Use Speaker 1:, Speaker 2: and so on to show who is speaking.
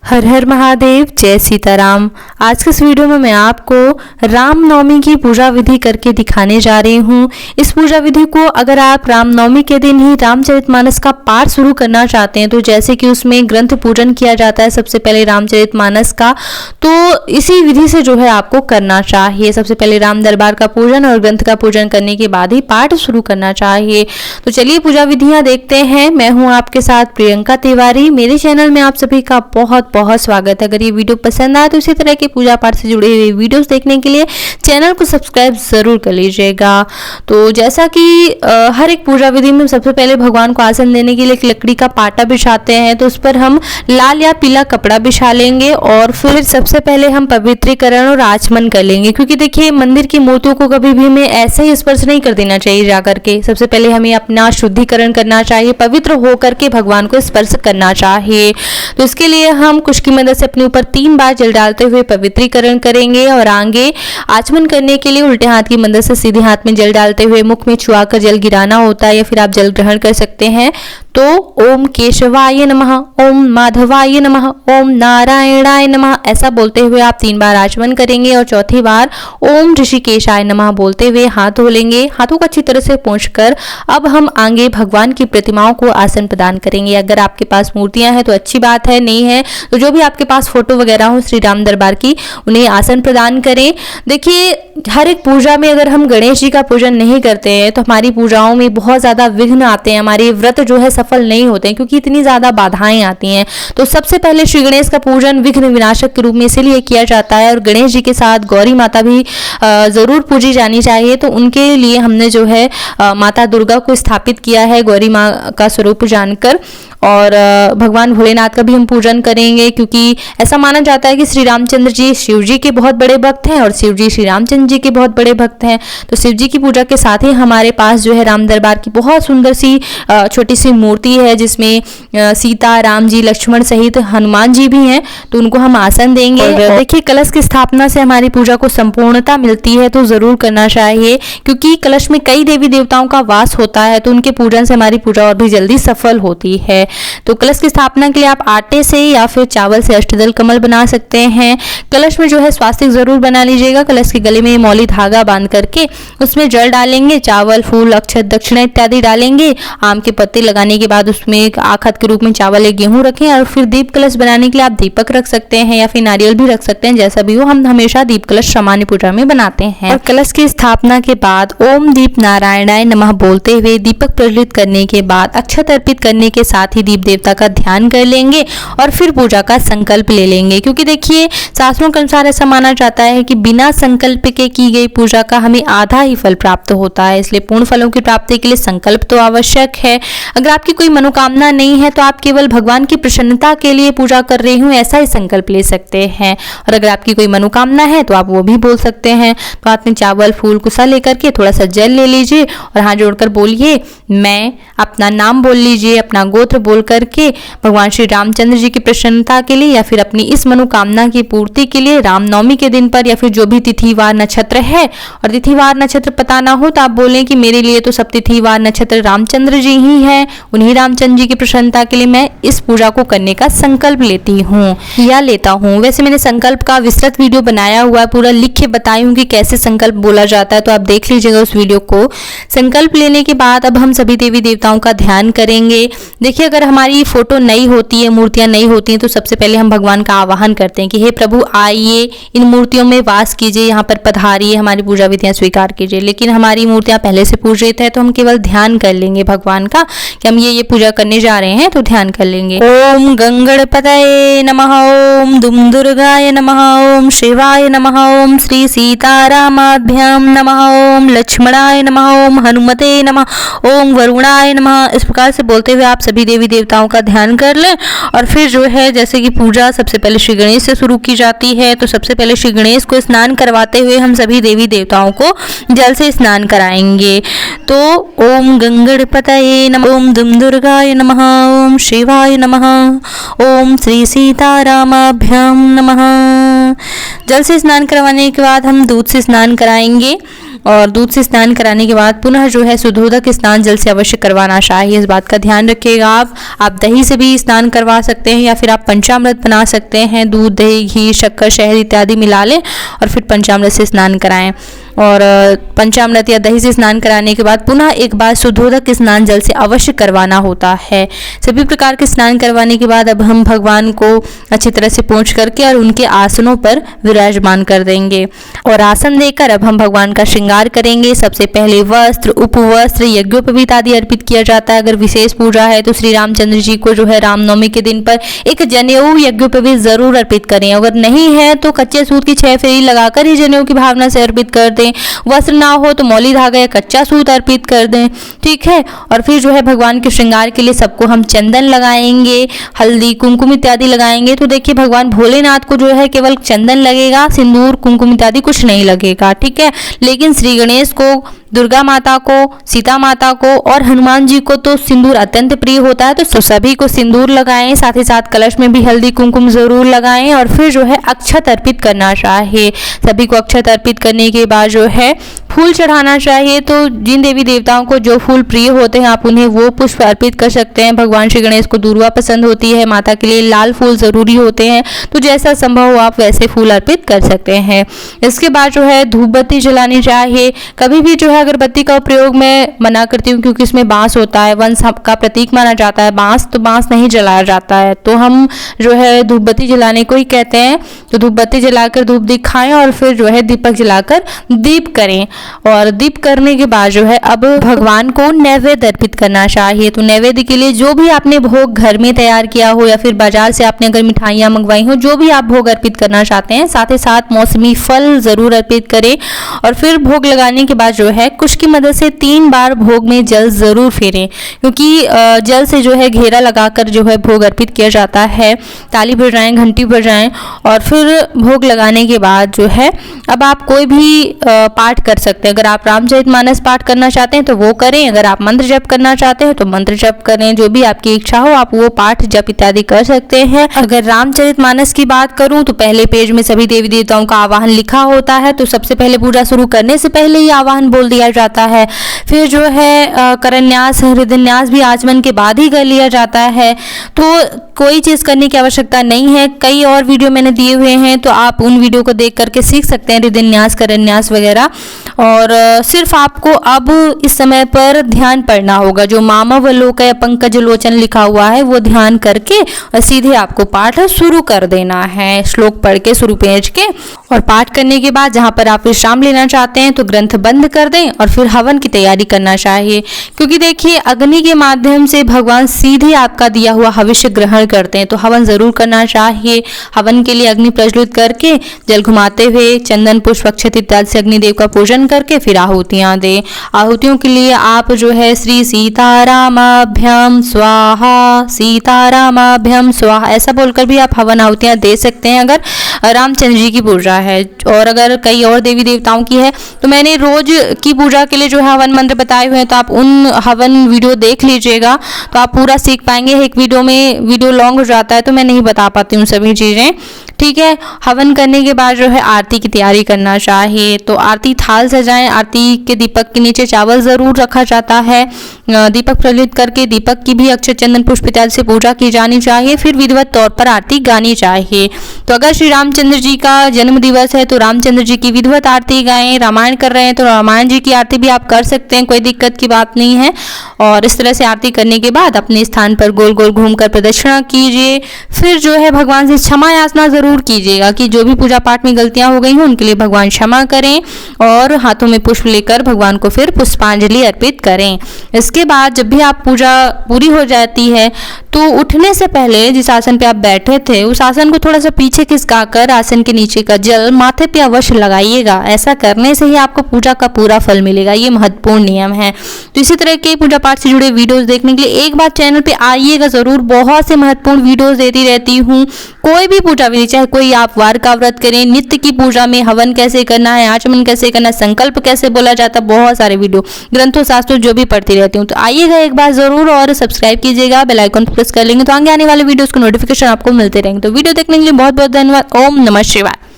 Speaker 1: हर हर महादेव, जय सीताराम। आज के इस वीडियो में मैं आपको रामनवमी की पूजा विधि करके दिखाने जा रही हूँ। इस पूजा विधि को अगर आप रामनवमी के दिन ही रामचरितमानस का पाठ शुरू करना चाहते हैं, तो जैसे कि उसमें ग्रंथ पूजन किया जाता है सबसे पहले रामचरितमानस का, तो इसी विधि से जो है आपको करना चाहिए। सबसे पहले राम दरबार का पूजन और ग्रंथ का पूजन करने के बाद ही पाठ शुरू करना चाहिए। तो चलिए पूजा विधियां देखते हैं। मैं हूँ आपके साथ प्रियंका तिवारी। मेरे चैनल में आप सभी का बहुत बहुत स्वागत है। अगर ये वीडियो पसंद आए तो इसी तरह के पूजा पाठ से जुड़े हुए वीडियोस देखने के लिए चैनल को सब्सक्राइब जरूर कर लीजिएगा। तो जैसा कि हर एक पूजा विधि में सबसे पहले भगवान को आसन देने के लिए एक लकड़ी का पाटा बिछाते हैं, तो उस पर हम लाल या पीला कपड़ा बिछा लेंगे और फिर सबसे पहले हम पवित्रीकरण और आचमन कर लेंगे। क्योंकि देखिए, मंदिर की मूर्तियों को कभी भी हमें ऐसे ही स्पर्श नहीं कर देना चाहिए जाकर के। सबसे पहले हमें अपना शुद्धिकरण करना चाहिए, पवित्र होकर के भगवान को स्पर्श करना चाहिए। तो इसके लिए हम कुश की मदद से अपने ऊपर 3 बार जल डालते हुए पवित्रीकरण करेंगे और आगे आचमन करने के लिए उल्टे हाथ की मदद से सीधे हाथ में जल डालते हुए मुख में छुआकर जल गिराना होता है, या फिर आप जल ग्रहण कर सकते हैं। तो ओम केशवाय नमः, ओम माधवाय नमः, ओम नारायणाय नमः ऐसा बोलते हुए आप 3 बार आचमन करेंगे और चौथी बार ओम ऋषिकेशाय नमः बोलते हुए हाथ धो लेंगे। हाथों को अच्छी तरह से पोंछकर अब हम आगे भगवान की प्रतिमाओं को आसन प्रदान करेंगे। अगर आपके पास मूर्तियां हैं तो अच्छी बात है, नहीं है तो जो भी आपके पास फोटो वगैरह हो श्री राम दरबार की, उन्हें आसन प्रदान करें। देखिए, हर एक पूजा में अगर हम गणेश जी का पूजन नहीं करते हैं तो हमारी पूजाओं में बहुत ज्यादा विघ्न आते हैं, हमारे व्रत जो है सफल नहीं होते हैं, क्योंकि इतनी ज्यादा बाधाएं आती हैं। तो सबसे पहले श्री गणेश का पूजन विघ्न विनाशक के रूप में इसीलिए किया जाता है, और गणेश जी के साथ गौरी माता भी जरूर पूजी जानी चाहिए। तो उनके लिए हमने जो है माता दुर्गा को स्थापित किया है गौरी माँ का स्वरूप जानकर, और भगवान भोलेनाथ का भी हम पूजन करेंगे, क्योंकि ऐसा माना जाता है कि श्री रामचंद्र जी शिव जी के बहुत बड़े भक्त हैं और शिव जी श्री रामचंद्र जी के बहुत बड़े भक्त हैं। तो शिव जी की पूजा के साथ ही हमारे पास जो है राम दरबार की बहुत सुंदर सी छोटी सी मूर्ति है, जिसमें सीता, राम जी, लक्ष्मण सहित हनुमान जी भी हैं। तो उनको हम आसन देंगे। और देखिए, कलश की स्थापना से हमारी पूजा को संपूर्णता मिलती है, तो जरूर करना चाहिए, क्योंकि कलश में कई देवी देवताओं का वास होता है, तो उनके पूजन से हमारी पूजा और भी जल्दी सफल होती है। तो कलश की स्थापना के लिए आप आटे से या फिर चावल से अष्टदल कमल बना सकते हैं। कलश में जो है स्वास्तिक जरूर बना लीजिएगा। कलश के गले में मौली धागा बांध करके उसमें जल डालेंगे, चावल, फूल, अक्षत, दक्षिणा इत्यादि डालेंगे। आम के पत्ते लगाने के बाद उसमें एक आखत के रूप में चावल या गेहूं रखें, और फिर दीप कलश बनाने के लिए आप दीपक रख सकते हैं या फिर नारियल भी रख सकते हैं, जैसा भी हो। हम हमेशा दीप कलश सामान्य पूजा में बनाते हैं। और कलश की स्थापना के बाद ओम दीप नारायणाय नमः बोलते हुए दीपक प्रज्वलित करने के बाद अक्षत अर्पित करने के साथ ही दीप देवता का ध्यान कर लेंगे और फिर पूजा का संकल्प ले लेंगे। क्योंकि देखिए, शास्त्रों के अनुसार ऐसा माना जाता है कि बिना संकल्प के की गई पूजा का हमें आधा ही फल प्राप्त होता है, इसलिए पूर्ण फलों की प्राप्ति के लिए संकल्प तो आवश्यक है। अगर आपकी कोई मनोकामना नहीं है तो आप केवल भगवान की प्रसन्नता के लिए पूजा कर रही हूँ ऐसा ही संकल्प ले सकते हैं, और अगर आपकी कोई मनोकामना है तो आप वो भी बोल सकते हैं। तो हाथ में चावल, फूल, कुसा लेकर के थोड़ा सा जल ले लीजिए और हाथ जोड़कर बोलिए मैं, अपना नाम बोल लीजिए, अपना गोत्र बोल करके भगवान श्री रामचंद्र जी की प्रसन्नता के लिए या फिर अपनी इस मनोकामना की पूर्ति के लिए रामनवमी के दिन पर, या फिर जो भी तिथिवार नक्षत्र है, और तिथिवार नक्षत्र पता ना हो तो आप बोलें कि मेरे लिए तो सब तिथिवार नक्षत्र रामचंद्र जी ही हैं, उन्हीं रामचंद्र जी की प्रसन्नता के लिए मैं इस पूजा को करने का संकल्प लेती हूँ या लेता हूँ। वैसे मैंने संकल्प का विस्तृत वीडियो बनाया हुआ है, पूरा लिख के बताई हूँ कि कैसे संकल्प बोला जाता है, तो आप देख लीजिएगा उस वीडियो को। संकल्प लेने के बाद अब हम सभी देवी देवताओं का ध्यान करेंगे। देखिए, अगर हमारी फोटो नई होती है, मूर्तियां नई होती हैं, तो सबसे पहले हम भगवान का आवाहन करते हैं कि हे प्रभु आइए, इन मूर्तियों में वास कीजिए, यहाँ पर पधारिए, हमारी पूजा विधियां स्वीकार कीजिए। लेकिन हमारी मूर्तियां पहले से पूजित है तो हम केवल ध्यान कर लेंगे भगवान का कि हम ये पूजा करने जा रहे हैं, तो ध्यान कर लेंगे। ओम गंगणपतये नमः, ओम दुम दुर्गाय नमः, ओम शिवाय नमः, ओम श्री सीतारामाभ्याम नमः, ओम लक्ष्मणाय नमः, ओम हनुमते नमः, ओम वरुणाय नमः। इस प्रकार से बोलते हुए आप सभी देवी देवताओं का ध्यान कर लें। और फिर जो है, जैसे कि पूजा सबसे पहले श्री गणेश से शुरू की जाती है, तो सबसे पहले श्री गणेश को स्नान करवाते हुए हम सभी देवी देवताओं को जल से स्नान कराएंगे। तो ओम गंगणपतये नमः, ओम दुम दुर्गाय नमः, ओम शिवाय नमः, ओम श्री सीतारामाभ्याम नमः। जल से स्नान करवाने के बाद हम दूध से स्नान कराएंगे और दूध से स्नान कराने के बाद पुनः जो है शुद्धोदक स्नान जल से अवश्य करवाना चाहिए। इस बात का ध्यान रखिएगा। आप दही से भी स्नान करवा सकते हैं या फिर आप पंचामृत बना सकते हैं। दूध, दही, घी, शक्कर, शहद इत्यादि मिला लें और फिर पंचामृत से स्नान कराएं। और पंचामृत या दही से स्नान कराने के बाद पुनः एक बार शुद्धोदक स्नान जल से अवश्य करवाना होता है। सभी प्रकार के स्नान करवाने के बाद अब हम भगवान को अच्छी तरह से पोंछ करके और उनके आसनों पर विराजमान कर देंगे और आसन देकर अब हम भगवान का श्रृंगार करेंगे। सबसे पहले वस्त्र, उपवस्त्र, यज्ञोपवीत आदि अर्पित किया जाता है। अगर विशेष पूजा है तो श्री रामचंद्र जी को जो है रामनवमी के दिन पर एक जनेऊ यज्ञोपवीत जरूर अर्पित करें। अगर नहीं है तो कच्चे सूत की 6 फेरी लगाकर ही जनेऊ की भावना से अर्पित कर दें। वस्त्र ना हो तो मौली धागा या कच्चा सूत अर्पित कर दें, ठीक है। और फिर जो है भगवान के श्रृंगार के लिए सबको हम चंदन लगाएंगे, हल्दी, कुमकुम इत्यादि लगाएंगे। तो देखिए भगवान भोलेनाथ को जो है केवल चंदन लगेगा, सिंदूर, कुमकुम इत्यादि कुछ नहीं लगेगा, ठीक है। लेकिन श्री गणेश को, दुर्गा माता को, सीता माता को और हनुमान जी को तो सिंदूर अत्यंत प्रिय होता है, तो सभी को सिंदूर लगाएं। साथ ही साथ कलश में भी हल्दी कुमकुम जरूर लगाएं और फिर जो है अक्षत अर्पित करना चाहिए। सभी को अक्षत अर्पित करने के बाद जो है फूल चढ़ाना चाहिए। तो जिन देवी देवताओं को जो फूल प्रिय होते हैं आप उन्हें वो पुष्प अर्पित कर सकते हैं। भगवान श्री गणेश को दूर्वा पसंद होती है, माता के लिए लाल फूल जरूरी होते हैं, तो जैसा संभव हो आप वैसे फूल अर्पित कर सकते हैं। इसके बाद जो है धूप बत्ती जलानी चाहिए। कभी भी जो है अगरबत्ती का प्रयोग मैं मना करती हूँ क्योंकि इसमें बांस होता है, वंश का प्रतीक माना जाता है बांस, तो बांस नहीं जलाया जाता है। तो हम जो है धूप बत्ती जलाने को ही कहते हैं। तो धूप बत्ती जलाकर धूप दिखाएं और फिर जो है दीपक जलाकर दीप करें। और दीप करने के बाद जो है अब भगवान को नैवेद्य अर्पित करना चाहिए। तो नैवेद्य के लिए जो भी आपने भोग घर में तैयार किया हो या फिर बाजार से आपने अगर मिठाइयाँ मंगवाई हो, जो भी आप भोग अर्पित करना चाहते हैं, साथ ही साथ मौसमी फल जरूर अर्पित करें। और फिर भोग लगाने के बाद जो है कुश की मदद से 3 बार भोग में जल जरूर फेरें, क्योंकि जल से जो है घेरा लगाकर जो है भोग अर्पित किया जाता है। ताली बजाएं, घंटी बजाएं और फिर भोग लगाने के बाद जो है अब आप कोई भी पाठ कर सकते हैं। अगर आप रामचरितमानस पाठ करना चाहते हैं तो वो करें, अगर आप मंत्र जप करना चाहते हैं तो मंत्र जप करें, जो भी आपकी इच्छा हो आप वो पाठ जप इत्यादि कर सकते हैं। अगर रामचरितमानस की बात करूं तो पहले पेज में सभी देवी देवताओं का आवाहन लिखा होता है, तो सबसे पहले पूजा शुरू करने से पहले ही आवाहन बोल दिया जाता है। फिर जो है करन्यास, हृदयन्यास भी आचमन के बाद ही कर लिया जाता है। तो कोई चीज़ करने की आवश्यकता नहीं है। कई और वीडियो मैंने दिए हुए हैं, तो आप उन वीडियो को देख करके सीख सकते हैं हृदयन्यास, करन्यास वगैरह। और सिर्फ आपको अब इस समय पर ध्यान पढ़ना होगा। जो मामवलोकय पंकज लोचन लिखा हुआ है वो ध्यान करके और सीधे आपको पाठ शुरू कर देना है, श्लोक पढ़ के शुरू पेज के। और पाठ करने के बाद जहाँ पर आप विश्राम लेना चाहते हैं तो ग्रंथ बंद कर दें और फिर हवन की तैयारी करना चाहिए, क्योंकि देखिए अग्नि के माध्यम से भगवान सीधे आपका दिया हुआ हविष्य ग्रहण करते हैं, तो हवन जरूर करना चाहिए। हवन के लिए अग्नि प्रज्वलित करके जल घुमाते हुए चंदन, पुष्प, अक्षत इत्यादि से अग्निदेव का पूजन करके फिर आहुतियां दें। आहुतियों के लिए आप जो है श्री सीतारामाभ्याम स्वाहा, सीतारामाभ्याम स्वाहा ऐसा बोलकर भी आप हवन आहुतियां दे सकते हैं अगर रामचंद्र जी की पूजा है। और अगर कई और देवी देवताओं की है तो मैंने रोज की पूजा के लिए जो है हवन मंत्र बताए हुए हैं, तो आप उन हवन वीडियो देख लीजिएगा तो आप पूरा सीख पाएंगे। एक वीडियो में वीडियो लॉन्ग हो जाता है तो मैं नहीं बता पाती हूँ सभी चीज़ें, ठीक है। हवन करने के बाद जो है आरती की तैयारी करना चाहिए। तो आरती थाल सजाएं। आरती के दीपक के नीचे चावल जरूर रखा जाता है। दीपक प्रज्वलित करके दीपक की भी अक्षत, चंदन, पुष्प इत्यादि से पूजा की जानी चाहिए। फिर विधिवत तौर पर आरती गानी चाहिए। तो अगर श्री रामचंद्र जी का जन्म दिवस है तो रामचंद्र जी की विधिवत आरती गाएं। रामायण कर रहे हैं तो रामायण जी की आरती भी आप कर सकते हैं, कोई दिक्कत की बात नहीं है। और इस तरह से आरती करने के बाद अपने स्थान पर गोल गोल घूमकर प्रदक्षिणा कीजिए। फिर जो है भगवान से क्षमा याचना जरूर कीजिएगा कि जो भी पूजा पाठ में गलतियां हो गई हैं उनके लिए भगवान क्षमा करें। और हाथों में पुष्प लेकर भगवान को फिर पुष्पांजलि अर्पित करें। इसके बाद जब भी आप पूजा पूरी हो जाती है तो उठने से पहले जिस आसन पे आप बैठे थे उस आसन को थोड़ा सा पीछे खिसकाकर आसन के नीचे का जल माथे पे अवश्य लगाइएगा। ऐसा करने से ही आपको पूजा का पूरा फल मिलेगा, ये महत्वपूर्ण नियम है। तो इसी तरह के पूजा पाठ से जुड़े वीडियोस देखने के लिए एक बार चैनल पे आइएगा जरूर। बहुत से महत्वपूर्ण वीडियोस देती रहती हूँ। कोई भी पूजा विधि, चाहे कोई आप वार का व्रत करें, नित्य की पूजा में हवन कैसे करना है, आचमन कैसे करना है, संकल्प कैसे बोला जाता है, बहुत सारे वीडियो ग्रंथों शास्त्रों जो भी पढ़ती रहती हूँ। तो आइएगा एक बार जरूर और सब्सक्राइब कीजिएगा, बेल आइकन प्रेस कर लेंगे तो आगे आने वाले वीडियोस के नोटिफिकेशन आपको मिलते रहेंगे। तो वीडियो देखने के लिए बहुत बहुत धन्यवाद। ओम नमः शिवाय।